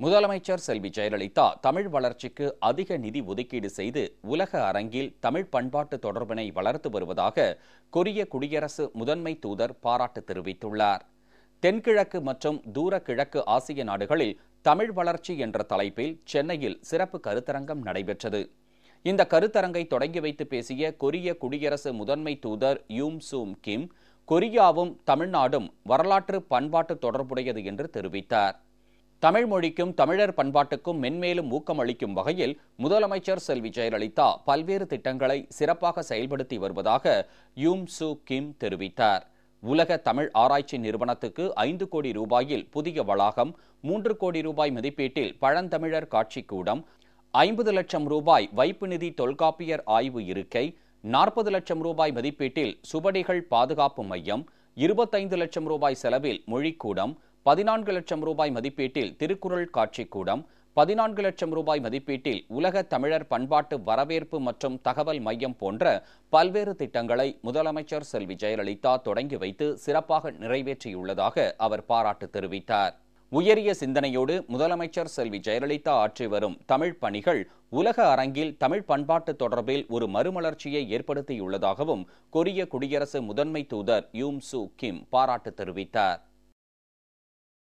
முதலமைச்சர் செல்வி ஜெயலலிதா தமிழ் வளர்ச்சிக்கு அதிக நிதி ஒதுக்கீடு செய்து உலக அரங்கில் தமிழ் பண்பாட்டு தொடர்பினை வளர்த்து வருவதாக கொரிய குடியரசு முதன்மை தூதர் பாராட்டு தெரிவித்துள்ளார். தென்கிழக்கு மற்றும் தூர கிழக்கு ஆசிய நாடுகளில் தமிழ் வளர்ச்சி என்ற தலைப்பில் சென்னையில் சிறப்பு கருத்தரங்கம் நடைபெற்றது. இந்த கருத்தரங்கை தொடங்கி வைத்து பேசிய கொரிய குடியரசு முதன்மை தூதர் யூம் சூம் கிம், கொரியாவும் தமிழ்நாடும் வரலாற்று பண்பாட்டு தொடர்புடையது என்று தெரிவித்தார். தமிழ் மொழிக்கும் தமிழர் பண்பாட்டுக்கும் மென்மேலும் ஊக்கமளிக்கும் வகையில் முதலமைச்சர் செல்வி ஜெயலலிதா பல்வேறு திட்டங்களை சிறப்பாக செயல்படுத்தி வருவதாக யூம் சூ கிம் தெரிவித்தார். உலக தமிழ் ஆராய்ச்சி நிறுவனத்துக்கு 5 கோடி ரூபாயில் புதிய வளாகம், 3 கோடி ரூபாய் மதிப்பீட்டில் பழந்தமிழர் காட்சி கூடம், 50 லட்சம் ரூபாய் வைப்பு நிதி தொல்காப்பியர் ஆய்வு இருக்கை, 40 லட்சம் ரூபாய் மதிப்பீட்டில் சுவடிகள் பாதுகாப்பு மையம், 25 லட்சம் ரூபாய் செலவில் மொழிக்கூடம், 14 லட்சம் ரூபாய் மதிப்பீட்டில் திருக்குறள் காட்சி கூடம், 14 லட்சம் ரூபாய் மதிப்பீட்டில் உலக தமிழர் பண்பாட்டு வரவேற்பு மற்றும் தகவல் மையம் போன்ற பல்வேறு திட்டங்களை முதலமைச்சர் செல்வி ஜெயலலிதா தொடங்கி வைத்து சிறப்பாக நிறைவேற்றியுள்ளதாக அவர் பாராட்டு தெரிவித்தார். உயரிய சிந்தனையோடு முதலமைச்சர் செல்வி ஜெயலலிதா ஆற்றி வரும் தமிழ் பணிகள் உலக அரங்கில் தமிழ் பண்பாட்டு தொடர்பில் ஒரு மறுமலர்ச்சியை ஏற்படுத்தியுள்ளதாகவும் கொரிய குடியரசு முதன்மை தூதர் யூம் சூ கிம் பாராட்டு தெரிவித்தார்.